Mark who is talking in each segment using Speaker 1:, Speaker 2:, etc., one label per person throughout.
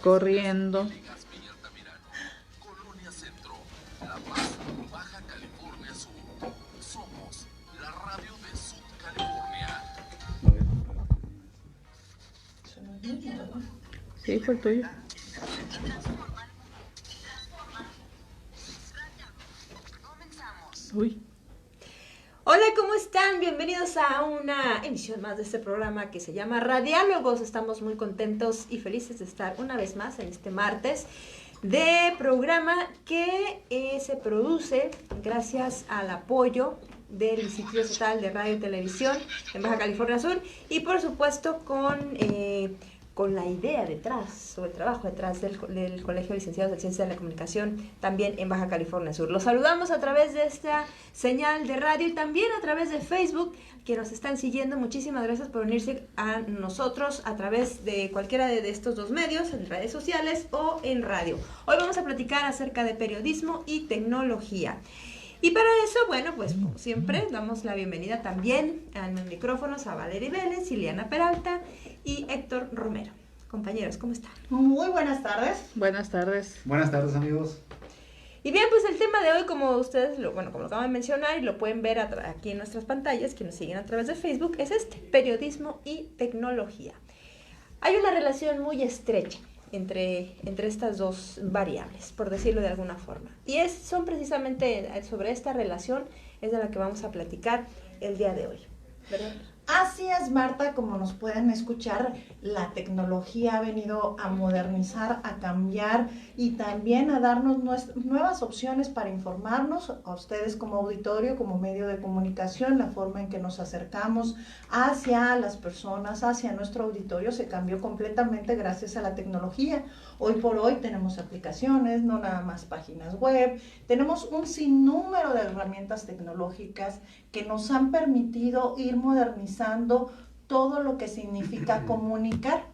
Speaker 1: corriendo.
Speaker 2: Colonia Centro, La Paz, Baja California Sur. Somos la radio de Sud California.
Speaker 1: Sí, fue el tuyo. Uy.
Speaker 3: Hola, ¿cómo están? Bienvenidos a una emisión más de este programa que se llama Radiálogos. Estamos muy contentos y felices de estar una vez más en este martes de programa que se produce gracias al apoyo del Instituto Estatal de Radio y Televisión en Baja California Sur y por supuesto con la idea detrás, o el trabajo detrás del Colegio de Licenciados de Ciencias de la Comunicación, también en Baja California Sur. Los saludamos a través de esta señal de radio y también a través de Facebook, que nos están siguiendo. Muchísimas gracias por unirse a nosotros a través de cualquiera de estos dos medios, en redes sociales o en radio. Hoy vamos a platicar acerca de periodismo y tecnología. Y para eso, bueno, pues como siempre, damos la bienvenida también a los micrófonos a Valeria Vélez, Ileana Peralta y Héctor Romero. Compañeros, ¿cómo están?
Speaker 4: Muy buenas tardes.
Speaker 1: Buenas tardes.
Speaker 5: Buenas tardes, amigos.
Speaker 3: Y bien, pues el tema de hoy, como ustedes, como lo acaban de mencionar y lo pueden ver aquí en nuestras pantallas, que nos siguen a través de Facebook, es periodismo y tecnología. Hay una relación muy estrecha entre estas dos variables, por decirlo de alguna forma. Y son precisamente sobre esta relación es de la que vamos a platicar el día de hoy, ¿verdad?
Speaker 4: Así es, Marta, como nos pueden escuchar, la tecnología ha venido a modernizar, a cambiar y también a darnos nuevas opciones para informarnos a ustedes como auditorio, como medio de comunicación. La forma en que nos acercamos hacia las personas, hacia nuestro auditorio se cambió completamente gracias a la tecnología. Hoy por hoy tenemos aplicaciones, no nada más páginas web, tenemos un sinnúmero de herramientas tecnológicas que nos han permitido ir modernizando todo lo que significa comunicar.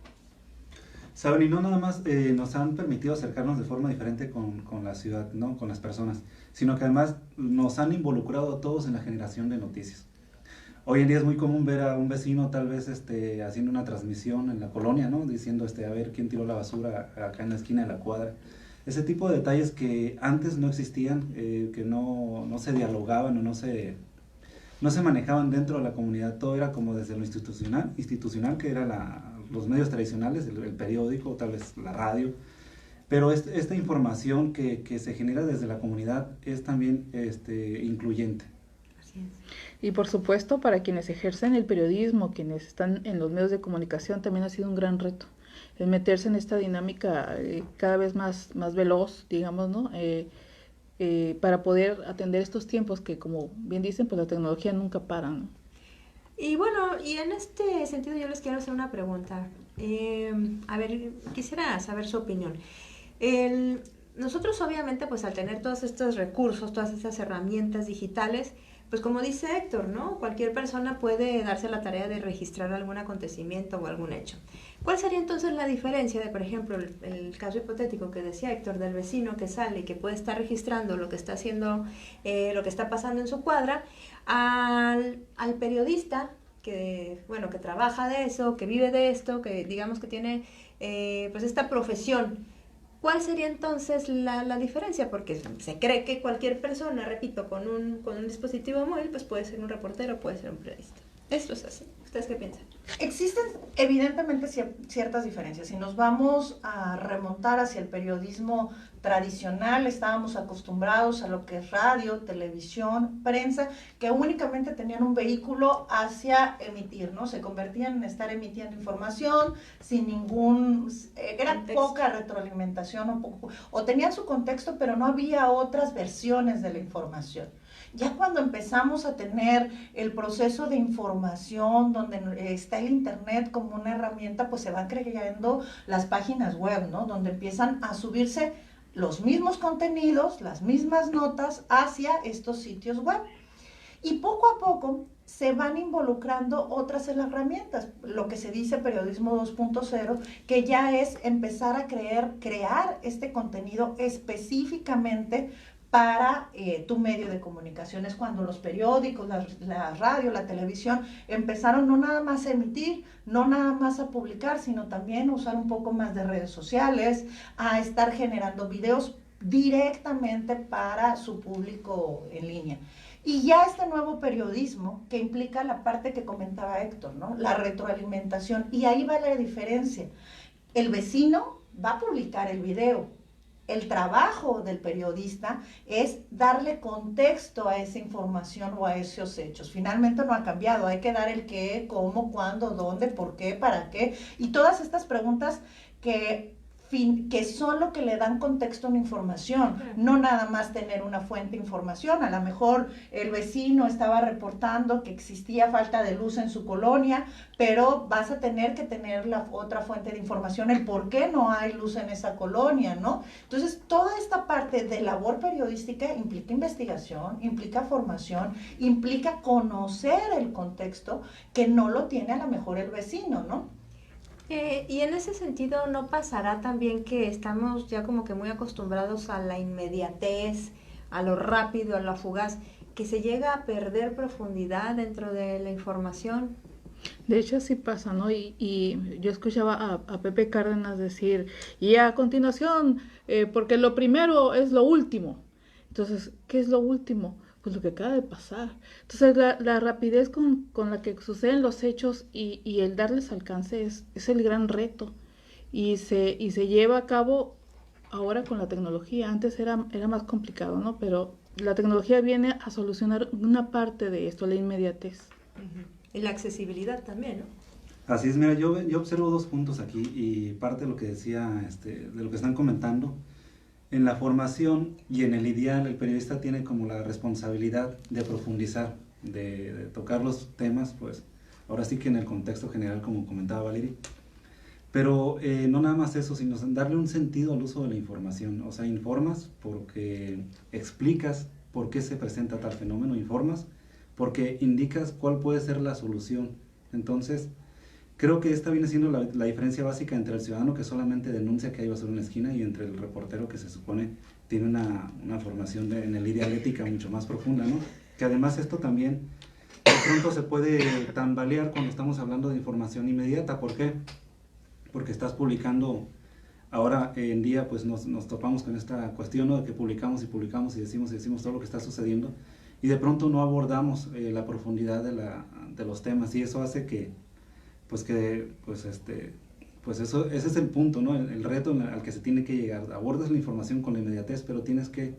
Speaker 5: Saben, y no nada más nos han permitido acercarnos de forma diferente con la ciudad, ¿no? Con las personas, sino que además nos han involucrado a todos en la generación de noticias. Hoy en día es muy común ver a un vecino tal vez haciendo una transmisión en la colonia, ¿no? Diciendo a ver quién tiró la basura acá en la esquina de la cuadra. Ese tipo de detalles que antes no existían, que no se dialogaban o no se manejaban dentro de la comunidad. Todo era como desde lo institucional que era los medios tradicionales, el periódico, tal vez la radio, pero esta información que se genera desde la comunidad es también incluyente.
Speaker 3: Así es.
Speaker 1: Y por supuesto, para quienes ejercen el periodismo, quienes están en los medios de comunicación, también ha sido un gran reto el meterse en esta dinámica cada vez más veloz, digamos, ¿no? Para poder atender estos tiempos que, como bien dicen, pues la tecnología nunca para, ¿no?
Speaker 3: Y bueno, y en este sentido yo les quiero hacer una pregunta. A ver, quisiera saber su opinión. Nosotros obviamente, pues al tener todos estos recursos, todas estas herramientas digitales, pues como dice Héctor, ¿no? Cualquier persona puede darse la tarea de registrar algún acontecimiento o algún hecho. ¿Cuál sería entonces la diferencia de, por ejemplo, el caso hipotético que decía Héctor, del vecino que sale y que puede estar registrando lo que está haciendo, lo que está pasando en su cuadra, al periodista que trabaja de eso, que vive de esto, que digamos que tiene pues esta profesión? ¿Cuál sería entonces la diferencia? Porque se cree que cualquier persona, repito, con un dispositivo móvil, pues puede ser un reportero, puede ser un periodista. Esto es así. ¿Ustedes qué piensan?
Speaker 4: Existen evidentemente ciertas diferencias. Si nos vamos a remontar hacia el periodismo tradicional, estábamos acostumbrados a lo que es radio, televisión, prensa, que únicamente tenían un vehículo hacia emitir, ¿no? Se convertían en estar emitiendo información sin era poca retroalimentación o tenían su contexto, pero no había otras versiones de la información. Ya cuando empezamos a tener el proceso de información, donde está el internet como una herramienta, pues se van creando las páginas web, ¿no? Donde empiezan a subirse los mismos contenidos, las mismas notas hacia estos sitios web. Y poco a poco se van involucrando otras herramientas, lo que se dice periodismo 2.0, que ya es empezar a crear este contenido específicamente para tu medio de comunicación. Es cuando los periódicos, la radio, la televisión empezaron no nada más a emitir, no nada más a publicar, sino también a usar un poco más de redes sociales, a estar generando videos directamente para su público en línea. Y ya este nuevo periodismo que implica la parte que comentaba Héctor, ¿no? La retroalimentación, y ahí va la diferencia. El vecino va a publicar el video. El trabajo del periodista es darle contexto a esa información o a esos hechos. Finalmente no ha cambiado, hay que dar el qué, cómo, cuándo, dónde, por qué, para qué, y todas estas preguntas que son lo que le dan contexto a una información, no nada más tener una fuente de información. A lo mejor el vecino estaba reportando que existía falta de luz en su colonia, pero vas a tener que tener la otra fuente de información, el por qué no hay luz en esa colonia, ¿no? Entonces, toda esta parte de labor periodística implica investigación, implica formación, implica conocer el contexto que no lo tiene a lo mejor el vecino, ¿no?
Speaker 3: Y en ese sentido, ¿no pasará también que estamos ya como que muy acostumbrados a la inmediatez, a lo rápido, a lo fugaz, que se llega a perder profundidad dentro de la información?
Speaker 1: De hecho, sí pasa, ¿no? Y yo escuchaba a Pepe Cárdenas decir, y a continuación, porque lo primero es lo último. Entonces, ¿qué es lo último? Pues lo que acaba de pasar. Entonces, la rapidez con la que suceden los hechos y el darles alcance es el gran reto. Y se lleva a cabo ahora con la tecnología. Antes era más complicado, ¿no? Pero la tecnología viene a solucionar una parte de esto, la inmediatez.
Speaker 3: Y la accesibilidad también, ¿no?
Speaker 5: Así es, mira, yo observo dos puntos aquí, y parte de lo que decía, de lo que están comentando. En la formación y en el ideal, el periodista tiene como la responsabilidad de profundizar, de tocar los temas, pues ahora sí que en el contexto general, como comentaba Valerie. Pero no nada más eso, sino darle un sentido al uso de la información. O sea, informas porque explicas por qué se presenta tal fenómeno, informas porque indicas cuál puede ser la solución. Entonces, creo que esta viene siendo la diferencia básica entre el ciudadano que solamente denuncia que hay basura en la esquina y entre el reportero que se supone tiene una formación en el ideal ética mucho más profunda, ¿no? Que además esto también de pronto se puede tambalear cuando estamos hablando de información inmediata. ¿Por qué? Porque estás publicando, ahora en día pues nos topamos con esta cuestión, ¿no? De que publicamos y decimos todo lo que está sucediendo, y de pronto no abordamos la profundidad de los temas, y eso hace que eso, ese es el punto, ¿no? El reto al que se tiene que llegar. Abordas la información con la inmediatez, pero tienes que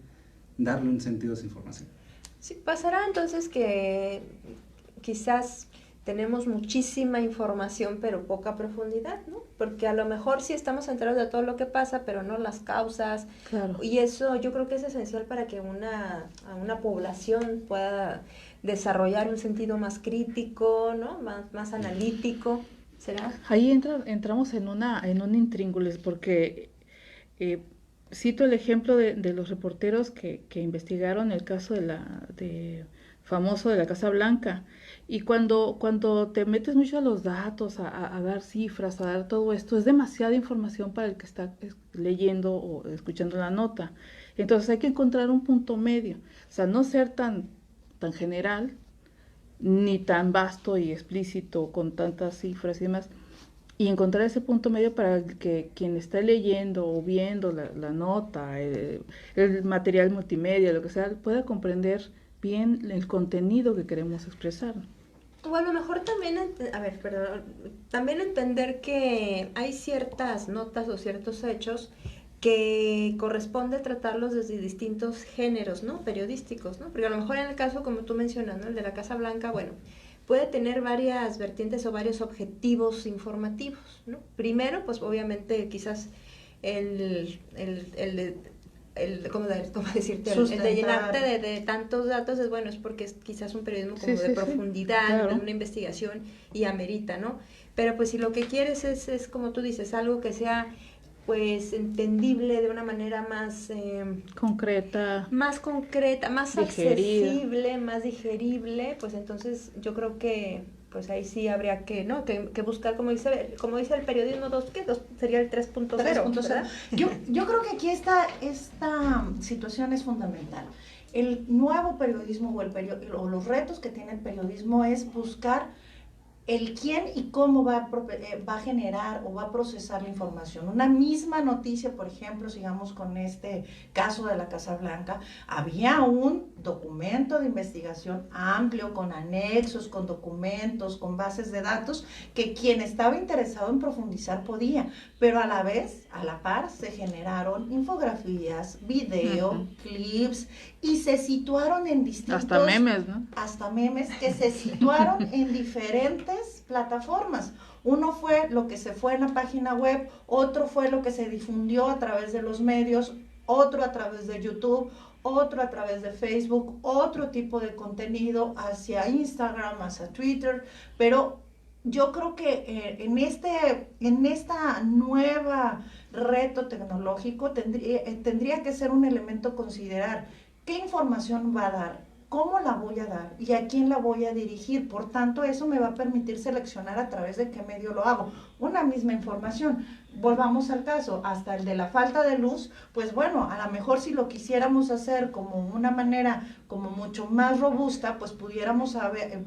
Speaker 5: darle un sentido a esa información.
Speaker 3: Sí, pasará entonces que quizás tenemos muchísima información pero poca profundidad, ¿no? Porque a lo mejor sí estamos enterados de todo lo que pasa, pero no las causas.
Speaker 1: Claro.
Speaker 3: Y eso yo creo que es esencial para que una población pueda desarrollar un sentido más crítico, ¿no? Más analítico, ¿será?
Speaker 1: Ahí entramos en un intríngulis, porque cito el ejemplo de los reporteros que investigaron el caso famoso de la Casa Blanca. Y cuando te metes mucho a los datos, a dar cifras, a dar todo esto, es demasiada información para el que está leyendo o escuchando la nota. Entonces hay que encontrar un punto medio, o sea, no ser tan general, ni tan vasto y explícito con tantas cifras y demás, y encontrar ese punto medio para que quien está leyendo o viendo la nota, el material multimedia, lo que sea, pueda comprender bien el contenido que queremos expresar.
Speaker 3: O a lo mejor también, también entender que hay ciertas notas o ciertos hechos que corresponde tratarlos desde distintos géneros, ¿no? Periodísticos, ¿no? Porque a lo mejor en el caso, como tú mencionas, ¿no? El de la Casa Blanca, bueno, puede tener varias vertientes o varios objetivos informativos, ¿no? Primero, pues obviamente quizás ¿cómo decirte? El de llenarte de tantos datos es bueno, es porque es quizás un periodismo como de profundidad,
Speaker 1: claro,
Speaker 3: de una investigación y amerita, ¿no? Pero pues si lo que quieres es como tú dices, algo que sea pues entendible de una manera más
Speaker 1: concreta,
Speaker 3: más
Speaker 1: digerida,
Speaker 3: accesible, más digerible, pues entonces yo creo que pues ahí sí habría que, ¿no? Que buscar, como dice el periodismo 2, ¿qué? Sería el 3.0,
Speaker 4: 3.0.
Speaker 3: ¿verdad?
Speaker 4: Yo creo que aquí esta situación es fundamental. El nuevo periodismo o los retos que tiene el periodismo es buscar el quién y cómo va a generar o va a procesar la información. Una misma noticia, por ejemplo, sigamos con este caso de la Casa Blanca, había un documento de investigación amplio, con anexos, con documentos, con bases de datos, que quien estaba interesado en profundizar podía, pero a la vez, a la par, se generaron infografías, video, clips, y se situaron en distintos...
Speaker 1: Hasta memes, ¿no?
Speaker 4: Hasta memes que se situaron en diferentes plataformas. Uno fue lo que se fue en la página web, otro fue lo que se difundió a través de los medios, otro a través de YouTube, otro a través de Facebook, otro tipo de contenido hacia Instagram, hacia Twitter, pero yo creo que en esta nueva reto tecnológico tendría que ser un elemento considerar qué información va a dar, cómo la voy a dar y a quién la voy a dirigir. Por tanto, eso me va a permitir seleccionar a través de qué medio lo hago. Una misma información. Volvamos al caso, hasta el de la falta de luz, pues bueno, a lo mejor si lo quisiéramos hacer como una manera como mucho más robusta, pues pudiéramos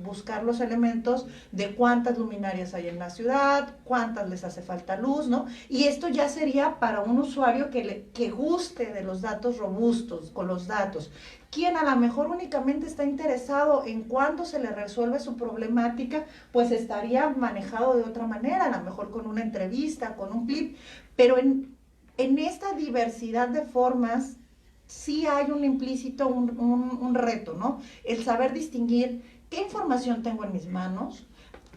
Speaker 4: buscar los elementos de cuántas luminarias hay en la ciudad, cuántas les hace falta luz, ¿no? Y esto ya sería para un usuario que guste de los datos robustos, con los datos. Quien a lo mejor únicamente está interesado en cuándo se le resuelve su problemática, pues estaría manejado de otra manera, a lo mejor con una entrevista, con un clip, pero en esta diversidad de formas sí hay un implícito, un reto, ¿no? El saber distinguir qué información tengo en mis manos,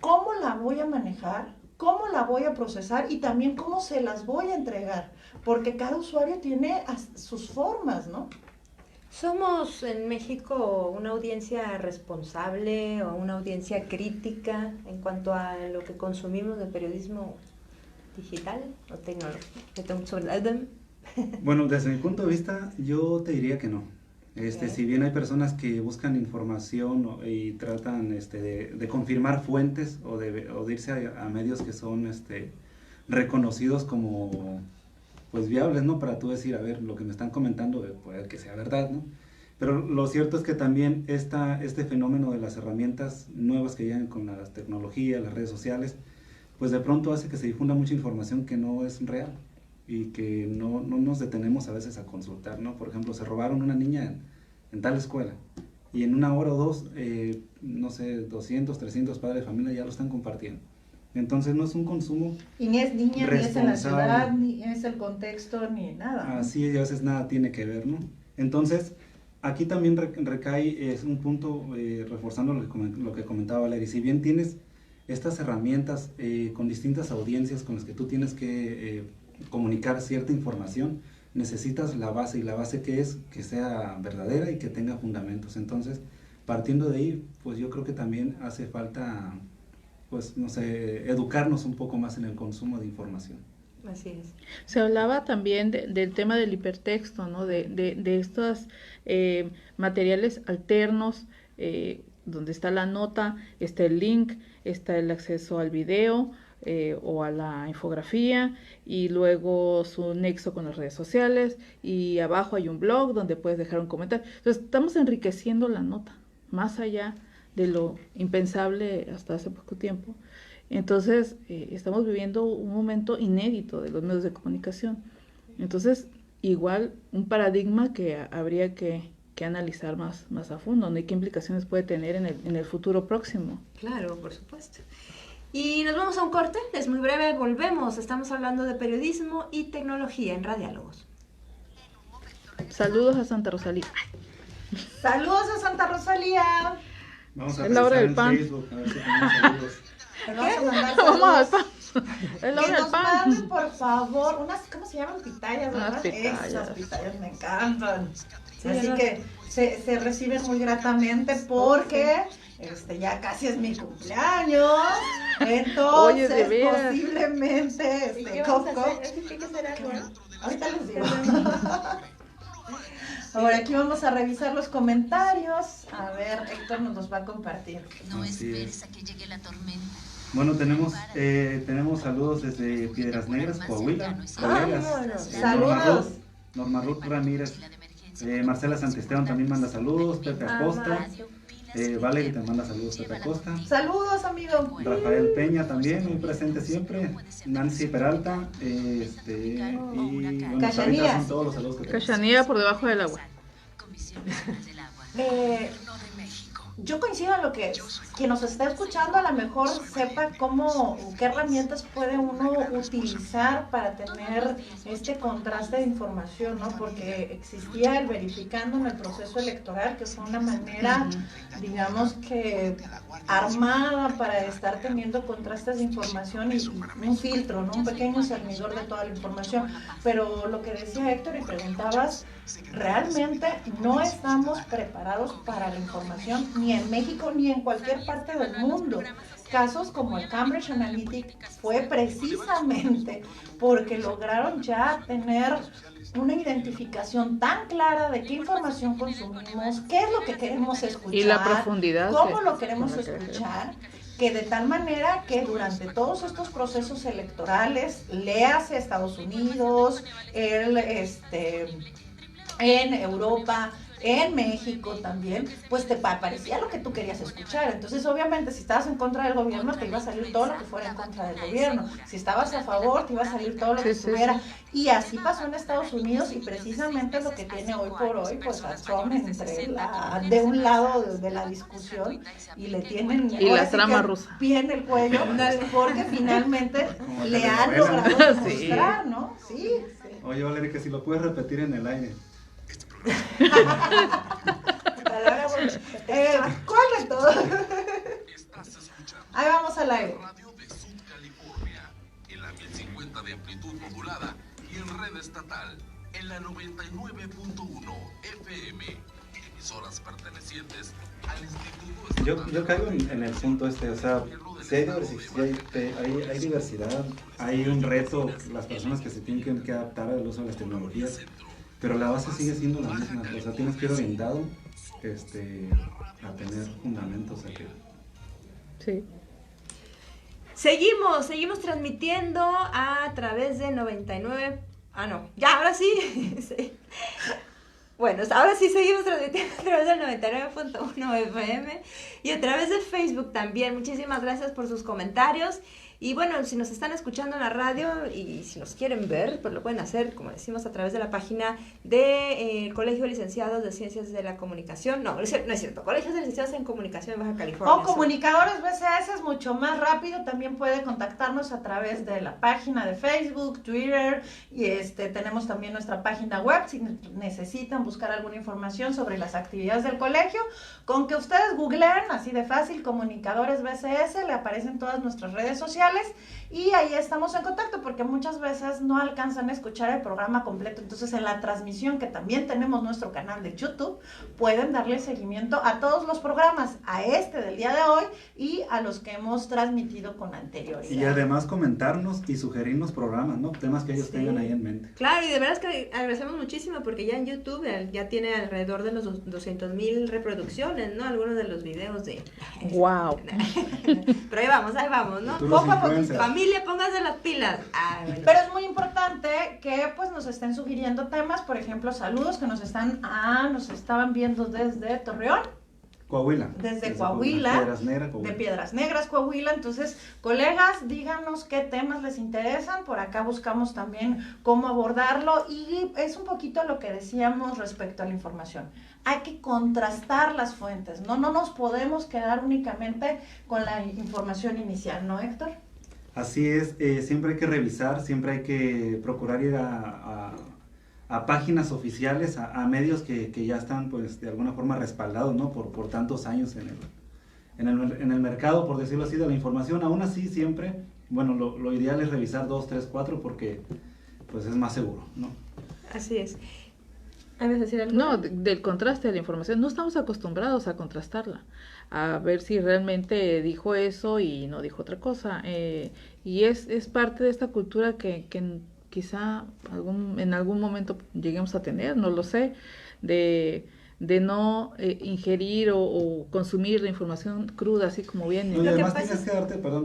Speaker 4: cómo la voy a manejar, cómo la voy a procesar y también cómo se las voy a entregar, porque cada usuario tiene sus formas, ¿no?
Speaker 3: ¿Somos en México una audiencia responsable o una audiencia crítica en cuanto a lo que consumimos de periodismo digital o tecnológico?
Speaker 5: Bueno, desde mi punto de vista, yo te diría que no. Si bien hay personas que buscan información y tratan de confirmar fuentes o de irse a medios que son reconocidos como pues viables, ¿no? Para tú decir, a ver, lo que me están comentando puede que sea verdad, ¿no? Pero lo cierto es que también este fenómeno de las herramientas nuevas que llegan con las tecnologías, las redes sociales, pues de pronto hace que se difunda mucha información que no es real y que no nos detenemos a veces a consultar, ¿no? Por ejemplo, se robaron una niña en tal escuela y en una hora o dos, no sé, 200, 300 padres de familia ya lo están compartiendo. Entonces no es un consumo
Speaker 4: y ni es niña,
Speaker 5: responsable.
Speaker 4: ni es en la ciudad, ni es el contexto, ni nada.
Speaker 5: Así es, y a veces nada tiene que ver, ¿no? Entonces, aquí también recae un punto, reforzando lo que comentaba Valeria. Si bien tienes estas herramientas con distintas audiencias con las que tú tienes que comunicar cierta información, necesitas la base, y la base que es que sea verdadera y que tenga fundamentos. Entonces, partiendo de ahí, pues yo creo que también hace falta, pues no sé, educarnos un poco más en el consumo de información.
Speaker 3: Así es.
Speaker 1: Se hablaba también del tema del hipertexto, ¿no? De estos materiales alternos, donde está la nota, está el link, está el acceso al video o a la infografía, y luego su nexo con las redes sociales, y abajo hay un blog donde puedes dejar un comentario. Entonces estamos enriqueciendo la nota, más allá de lo impensable hasta hace poco tiempo. Entonces, estamos viviendo un momento inédito de los medios de comunicación. Entonces, igual un paradigma que habría que analizar más a fondo, ¿no? Y qué implicaciones puede tener en el futuro próximo.
Speaker 3: Claro, por supuesto. Y nos vamos a un corte, es muy breve, volvemos. Estamos hablando de periodismo y tecnología en Radiálogos.
Speaker 1: Saludos a Santa Rosalía.
Speaker 4: ¡Saludos a Santa Rosalía!
Speaker 5: Vamos a
Speaker 1: Es la hora del
Speaker 5: en
Speaker 1: pan.
Speaker 5: Facebook, a ver si tenemos saludos.
Speaker 4: Vamos a mandar
Speaker 1: Vamos al
Speaker 4: saludos.
Speaker 1: pan. Es la
Speaker 4: Que
Speaker 1: hora del
Speaker 4: nos
Speaker 1: pan.
Speaker 4: manden, por favor, ¿cómo se llaman? Pitayas, ¿verdad?
Speaker 1: Unas pitayas.
Speaker 4: Esas pitayas me encantan.
Speaker 3: Sí,
Speaker 4: Así
Speaker 3: ¿no?
Speaker 4: que se reciben muy gratamente porque ya casi es mi cumpleaños. Entonces,
Speaker 1: Oye, de veras.
Speaker 4: posiblemente,
Speaker 3: ¿Y qué vamos a
Speaker 4: Coco.
Speaker 3: hacer? ¿Qué será?
Speaker 4: Ahorita les digo. Ahora aquí vamos a revisar los comentarios. A ver, Héctor nos los va a compartir.
Speaker 6: No
Speaker 5: Así
Speaker 6: esperes
Speaker 5: es.
Speaker 6: a que llegue la tormenta.
Speaker 5: Bueno, tenemos saludos desde Piedras Negras, Coahuila, colegas.
Speaker 4: Saludos.
Speaker 5: Norma Ruth Ramírez, Marcela Santisteban también manda saludos, Pepe Acosta, Valerie te manda saludos, Pepe Acosta.
Speaker 4: Saludos, amigo.
Speaker 5: Rafael Peña también, muy presente siempre. Nancy Peralta, y bueno,
Speaker 4: Cachanilla.
Speaker 5: ahorita son todos los saludos que tenemos.
Speaker 1: Cachanilla por debajo del agua.
Speaker 6: Comisión Nacional del Agua.
Speaker 4: Eh, yo coincido en lo que quien nos está escuchando a lo mejor sepa qué herramientas puede uno utilizar para tener este contraste de información, ¿no? Porque existía el verificando en el proceso electoral, que fue una manera, digamos que armada para estar teniendo contrastes de información y un filtro, ¿no? Un pequeño cernidor de toda la información. Pero lo que decía Héctor y preguntabas, realmente no estamos preparados para la información ni en México ni en cualquier parte del mundo. Casos como el Cambridge Analytica fue precisamente porque lograron ya tener una identificación tan clara de qué información consumimos, qué es lo que queremos escuchar,
Speaker 1: Y la profundidad
Speaker 4: cómo
Speaker 1: que-
Speaker 4: lo queremos
Speaker 1: con la que
Speaker 4: escuchar, que de tal manera que durante todos estos procesos electorales, léase Estados Unidos, en Europa, en México también, pues te aparecía lo que tú querías escuchar. Entonces, obviamente, si estabas en contra del gobierno, te iba a salir todo lo que fuera en contra del gobierno. Si estabas a favor, te iba a salir todo lo que
Speaker 1: Sí, sí,
Speaker 4: estuviera.
Speaker 1: sí.
Speaker 4: Y así pasó en Estados Unidos y precisamente lo que tiene hoy por hoy, pues a Trump de un lado de la discusión y le tienen
Speaker 1: Y
Speaker 4: ahora
Speaker 1: la
Speaker 4: sí
Speaker 1: trama
Speaker 4: que
Speaker 1: rusa.
Speaker 4: pie en el cuello, porque finalmente
Speaker 5: Como
Speaker 4: le han
Speaker 5: telenovela.
Speaker 4: logrado
Speaker 1: Sí.
Speaker 4: demostrar, ¿no? Sí, sí.
Speaker 5: Oye, Valeria, que si lo puedes repetir en el aire.
Speaker 4: Correcto.
Speaker 2: Estás escuchando
Speaker 4: Ahí vamos al aire.
Speaker 2: Radio de Sud California en la 1050 de amplitud modulada y en red estatal en la 99.1 FM. Emisoras pertenecientes al Instituto
Speaker 5: Yo
Speaker 2: Estatal
Speaker 5: caigo en el punto o sea, si hay diversidad, hay un reto, las personas que se tienen que adaptar al uso de las tecnologías, pero la base sigue siendo la misma, o sea, tienes que ir orientado a tener fundamentos, o sea, que
Speaker 1: Sí.
Speaker 3: Seguimos transmitiendo a través de 99. Ah, no, ya, ahora sí. Sí. Bueno, ahora sí seguimos transmitiendo a través del 99.1 FM y a través de Facebook también. Muchísimas gracias por sus comentarios. Y bueno, si nos están escuchando en la radio y si nos quieren ver, pues lo pueden hacer, como decimos, a través de la página del Colegio de Licenciados de Ciencias de la Comunicación. No, no es cierto, Colegios de Licenciados en Comunicación de Baja California.
Speaker 4: O comunicadores BCS es mucho más rápido, también puede contactarnos a través de la página de Facebook, Twitter, y tenemos también nuestra página web si necesitan buscar alguna información sobre las actividades del colegio. Con que ustedes googleen, así de fácil, Comunicadores BCS, le aparecen todas nuestras redes sociales y ahí estamos en contacto porque muchas veces no alcanzan a escuchar el programa completo. Entonces, en la transmisión, que también tenemos nuestro canal de YouTube, pueden darle seguimiento a todos los programas, a este del día de hoy y a los que hemos transmitido con anterioridad.
Speaker 5: y además comentarnos y sugerirnos programas, ¿no? Temas que ellos
Speaker 3: Sí.
Speaker 5: tengan ahí en mente.
Speaker 3: Claro, y de verdad es que agradecemos muchísimo porque ya en YouTube ya tiene alrededor de los 200,000 reproducciones, ¿no? Algunos de los videos de...
Speaker 1: Wow.
Speaker 3: Pero ahí vamos, ¿no?
Speaker 5: Futuros
Speaker 4: Poco a poquito.
Speaker 5: influencers.
Speaker 3: Familia, pónganse las pilas. Ah, bueno.
Speaker 4: Pero es muy importante que pues nos estén sugiriendo temas, por ejemplo, saludos que nos estaban viendo desde Torreón,
Speaker 5: Coahuila.
Speaker 4: Desde Coahuila,
Speaker 5: Piedras Negras,
Speaker 4: de
Speaker 5: Coahuila.
Speaker 4: Piedras Negras, Coahuila. Entonces, colegas, díganos qué temas les interesan. Por acá buscamos también cómo abordarlo. Y es un poquito lo que decíamos respecto a la información. Hay que contrastar las fuentes. No nos podemos quedar únicamente con la información inicial, ¿no, Héctor?
Speaker 5: Así es, siempre hay que revisar, siempre hay que procurar ir a páginas oficiales, a medios que ya están pues de alguna forma respaldados, ¿no? Por tantos años en el mercado, por decirlo así, de la información. Aún así siempre, bueno, lo ideal es revisar 2, 3, 4 porque pues es más seguro, ¿no?
Speaker 3: Así es. ¿Vas a decir algo?
Speaker 1: No, del contraste de la información. No estamos acostumbrados a contrastarla, a ver si realmente dijo eso y no dijo otra cosa. Y es parte de esta cultura que quizá en algún momento lleguemos a tener, no lo sé, de no ingerir o consumir la información cruda, así como viene.
Speaker 5: No, y
Speaker 3: Lo que
Speaker 5: además
Speaker 3: pasa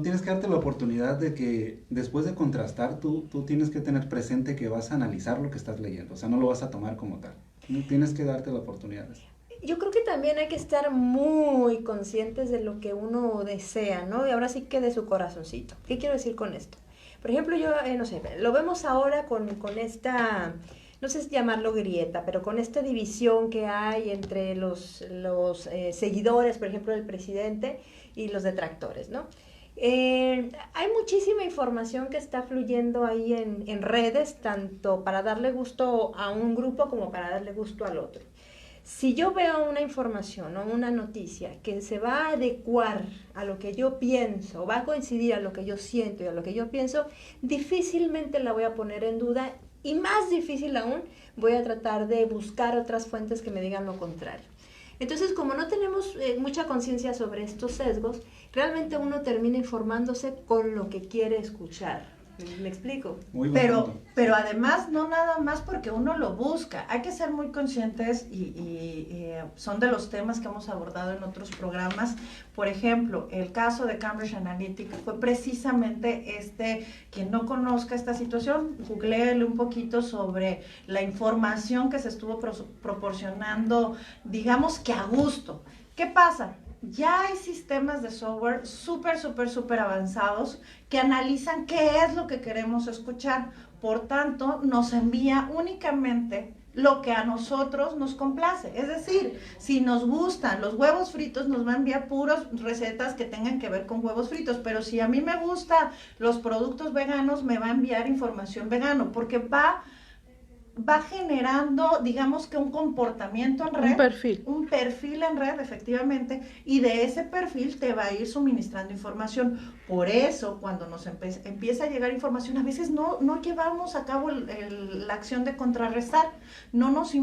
Speaker 5: tienes que darte la oportunidad de que después de contrastar, tú tienes que tener presente que vas a analizar lo que estás leyendo, o sea, no lo vas a tomar como tal. Tienes que darte la oportunidad.
Speaker 3: Yo creo que también hay que estar muy conscientes de lo que uno desea, ¿no? Y ahora sí que de su corazoncito. ¿Qué quiero decir con esto? Por ejemplo, yo, no sé, lo vemos ahora con esta, no sé si llamarlo grieta, pero con esta división que hay entre los seguidores, por ejemplo, del presidente y los detractores, ¿no? Hay muchísima información que está fluyendo ahí en redes, tanto para darle gusto a un grupo como para darle gusto al otro. Si yo veo una información o una noticia que se va a adecuar a lo que yo pienso, o va a coincidir a lo que yo siento y a lo que yo pienso, difícilmente la voy a poner en duda, y más difícil aún, voy a tratar de buscar otras fuentes que me digan lo contrario. Entonces, como no tenemos mucha conciencia sobre estos sesgos, realmente uno termina informándose con lo que quiere escuchar. ¿Me explico?
Speaker 5: Muy buen
Speaker 4: Pero,
Speaker 5: punto.
Speaker 4: pero además no nada más porque uno lo busca, hay que ser muy conscientes y son de los temas que hemos abordado en otros programas. Por ejemplo, el caso de Cambridge Analytica fue precisamente quien no conozca esta situación, googleele un poquito sobre la información que se estuvo proporcionando, digamos que a gusto. ¿Qué pasa? Ya hay sistemas de software súper avanzados que analizan qué es lo que queremos escuchar. Por tanto, nos envía únicamente lo que a nosotros nos complace. Es decir, si nos gustan los huevos fritos, nos va a enviar puras recetas que tengan que ver con huevos fritos. Pero si a mí me gustan los productos veganos, me va a enviar información vegano, porque va generando, digamos que un comportamiento en red. Un perfil en red, efectivamente, y de ese perfil te va a ir suministrando información. Por eso, cuando nos empieza a llegar información, a veces no llevamos a cabo la acción de contrarrestar, no nos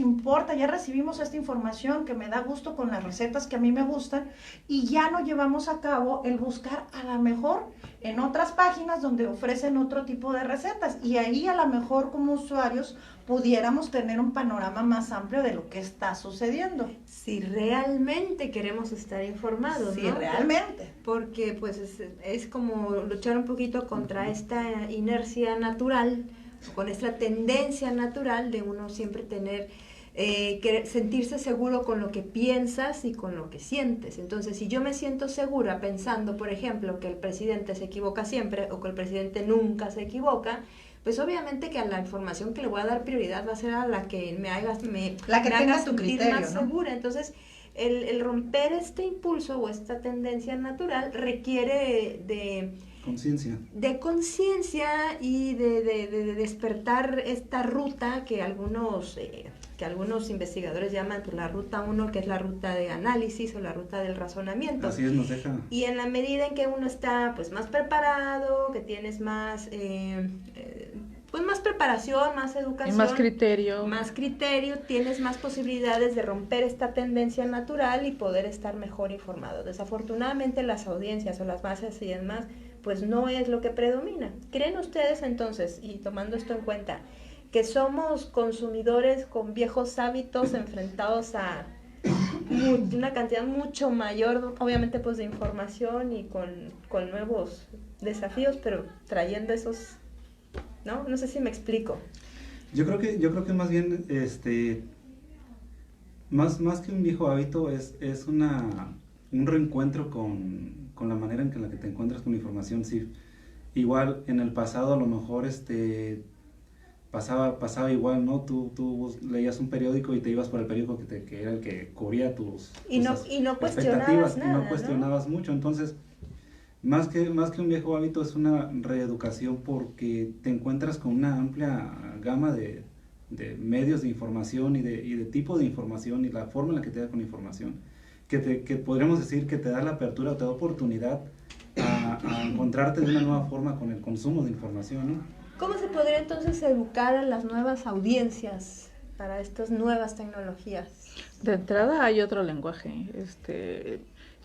Speaker 4: importa, ya recibimos esta información que me da gusto con las recetas que a mí me gustan, y ya no llevamos a cabo el buscar a lo mejor en otras páginas donde ofrecen otro tipo de recetas, y ahí a lo mejor como usuarios pudiéramos tener un panorama más amplio de lo que está sucediendo.
Speaker 3: Si realmente queremos estar informados,
Speaker 4: Sí,
Speaker 3: ¿no?
Speaker 4: realmente.
Speaker 3: Porque pues es como luchar un poquito contra esta inercia natural, con esta tendencia natural de uno siempre tener sentirse seguro con lo que piensas y con lo que sientes. Entonces, si yo me siento segura pensando, por ejemplo, que el presidente se equivoca siempre o que el presidente nunca se equivoca, pues obviamente que a la información que le voy a dar prioridad va a ser a la que me haga sentir más segura. Entonces, el romper este impulso o esta tendencia natural requiere de conciencia y de despertar esta ruta que algunos investigadores llaman pues, la ruta 1, que es la ruta de análisis o la ruta del razonamiento.
Speaker 5: Así es, nos deja.
Speaker 3: Y en la medida en que uno está pues más preparado, que tienes más pues más preparación, más educación,
Speaker 1: y más criterio,
Speaker 3: tienes más posibilidades de romper esta tendencia natural y poder estar mejor informado. Desafortunadamente las audiencias o las masas y demás pues no es lo que predomina. ¿Creen ustedes entonces, y tomando esto en cuenta, que somos consumidores con viejos hábitos enfrentados a una cantidad mucho mayor, obviamente, pues de información y con nuevos desafíos, pero trayendo esos, ¿no? No sé si me explico.
Speaker 5: Yo creo que más bien, más que un viejo hábito, es un reencuentro con la manera en la que te encuentras con la información. Sí, igual en el pasado a lo mejor pasaba igual, ¿no? Tú leías un periódico y te ibas por el periódico que era el que cubría tus
Speaker 3: no
Speaker 5: cuestionabas
Speaker 3: nada,
Speaker 5: y no cuestionabas mucho. Entonces, más que un viejo hábito, es una reeducación, porque te encuentras con una amplia gama de medios de información y de tipo de información y la forma en la que te da con información, que podríamos decir que te da la apertura o te da oportunidad a encontrarte de una nueva forma con el consumo de información, ¿no?
Speaker 3: ¿Cómo se podría entonces educar a las nuevas audiencias para estas nuevas tecnologías?
Speaker 1: De entrada hay otro lenguaje.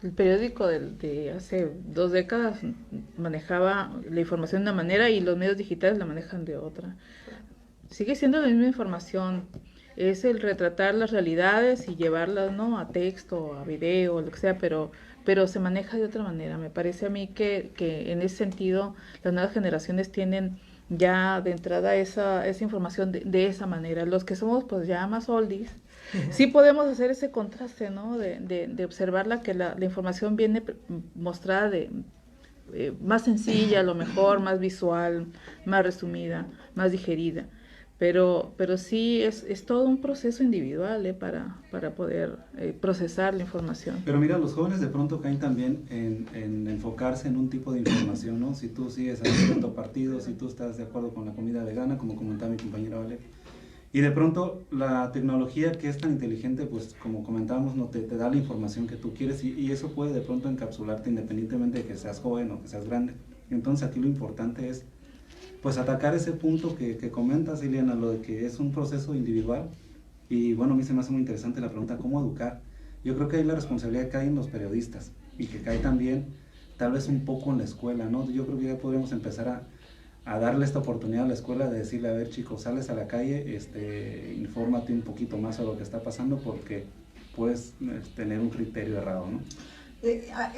Speaker 1: El periódico de hace 2 décadas manejaba la información de una manera y los medios digitales la manejan de otra. Sigue siendo la misma información, es el retratar las realidades y llevarlas, ¿no?, a texto, a video, lo que sea, pero se maneja de otra manera. Me parece a mí que en ese sentido las nuevas generaciones tienen ya de entrada esa información de esa manera. Los que somos pues ya más oldies, sí podemos hacer ese contraste, ¿no?, de observarla, que la información viene mostrada más sencilla, a lo mejor, más visual, más resumida, más digerida. Pero sí es todo un proceso individual para poder procesar la información.
Speaker 5: Pero mira, los jóvenes de pronto caen también en enfocarse en un tipo de información, ¿no? Si tú sigues a cierto partido, si tú estás de acuerdo con la comida vegana, como comentaba mi compañera Valeria. Y de pronto la tecnología que es tan inteligente, pues como comentábamos, no te da la información que tú quieres y eso puede de pronto encapsularte independientemente de que seas joven o que seas grande. Entonces aquí lo importante es pues atacar ese punto que comentas, Ileana, lo de que es un proceso individual. Y bueno, a mí se me hace muy interesante la pregunta, ¿cómo educar? Yo creo que ahí la responsabilidad cae en los periodistas y que cae también tal vez un poco en la escuela, ¿no? Yo creo que ya podríamos empezar a darle esta oportunidad a la escuela de decirle, a ver chicos, sales a la calle, infórmate un poquito más sobre lo que está pasando porque puedes tener un criterio errado, ¿no?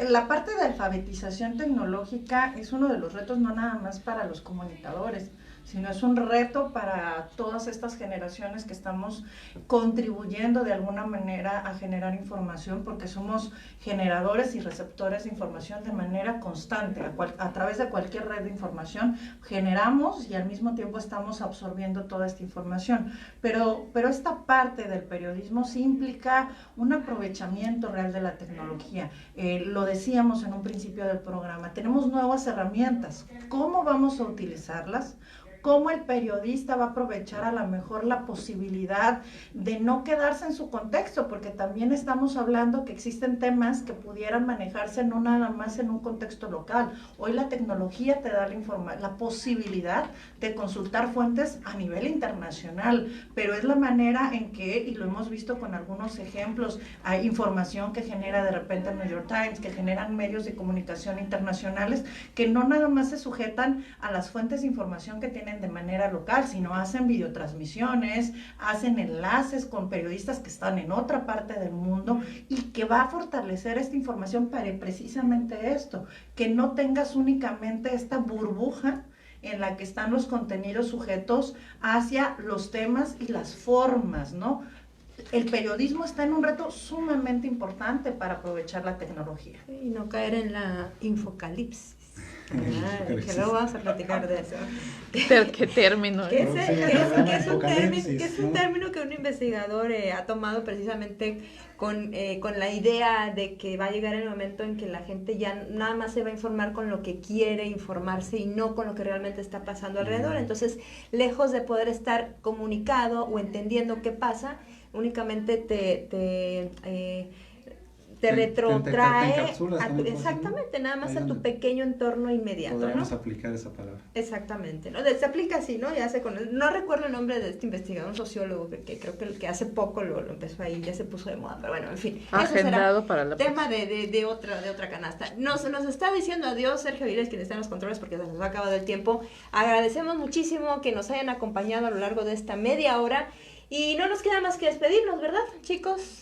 Speaker 4: La parte de alfabetización tecnológica es uno de los retos no nada más para los comunicadores, sino es un reto para todas estas generaciones que estamos contribuyendo de alguna manera a generar información, porque somos generadores y receptores de información de manera constante, a través de cualquier red de información generamos y al mismo tiempo estamos absorbiendo toda esta información, pero esta parte del periodismo sí implica un aprovechamiento real de la tecnología. Lo decíamos en un principio del programa, tenemos nuevas herramientas, ¿cómo vamos a utilizarlas? ¿Cómo el periodista va a aprovechar a lo mejor la posibilidad de no quedarse en su contexto? Porque también estamos hablando que existen temas que pudieran manejarse no nada más en un contexto local. Hoy la tecnología te da la posibilidad de consultar fuentes a nivel internacional, pero es la manera en que, y lo hemos visto con algunos ejemplos, hay información que genera de repente el New York Times, que generan medios de comunicación internacionales, que no nada más se sujetan a las fuentes de información que tienen de manera local, sino hacen videotransmisiones, hacen enlaces con periodistas que están en otra parte del mundo y que va a fortalecer esta información para precisamente esto, que no tengas únicamente esta burbuja en la que están los contenidos sujetos hacia los temas y las formas, ¿no? El periodismo está en un reto sumamente importante para aprovechar la tecnología.
Speaker 3: Y no caer en la infocalipsis. Que luego vamos a platicar de eso.
Speaker 1: ¿Qué término?
Speaker 3: Que es un término que un investigador ha tomado precisamente con la idea de que va a llegar el momento en que la gente ya nada más se va a informar con lo que quiere informarse y no con lo que realmente está pasando alrededor. Entonces, lejos de poder estar comunicado o entendiendo qué pasa, únicamente te retrotrae exactamente, nada más a tu pequeño entorno inmediato.
Speaker 5: Podríamos
Speaker 3: ¿no?
Speaker 5: aplicar esa palabra.
Speaker 3: Exactamente, ¿no? Se aplica así, ¿no? Ya no recuerdo el nombre de este investigador, un sociólogo, que creo que el que hace poco lo empezó ahí, ya se puso de moda, pero bueno, en fin.
Speaker 1: Agendado
Speaker 3: eso será
Speaker 1: para la
Speaker 3: tema de otra canasta. Nos está diciendo adiós Sergio Viles, quien está en los controles, porque se nos ha acabado el tiempo. Agradecemos muchísimo que nos hayan acompañado a lo largo de esta media hora y no nos queda más que despedirnos, ¿verdad, chicos?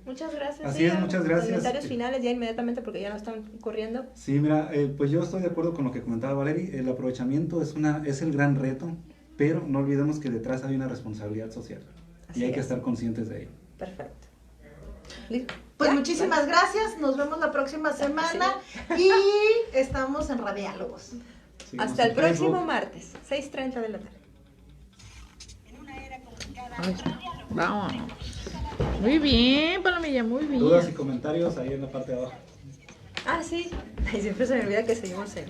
Speaker 3: Muchas gracias.
Speaker 5: Así es, muchas gracias.
Speaker 3: Comentarios finales ya inmediatamente porque ya no están corriendo.
Speaker 5: Sí, mira, pues yo estoy de acuerdo con lo que comentaba Valerie. El aprovechamiento es el gran reto, pero no olvidemos que detrás hay una responsabilidad social y hay que estar conscientes de ello.
Speaker 3: Perfecto.
Speaker 4: Pues muchísimas gracias, nos vemos la próxima semana y estamos en Radiálogos.
Speaker 3: Hasta el próximo martes, 6:30 de la tarde.
Speaker 1: Vamos. Muy bien, Palomilla, muy bien.
Speaker 5: Dudas y comentarios ahí en la parte de abajo.
Speaker 3: Sí. Ay, siempre se me olvida que seguimos en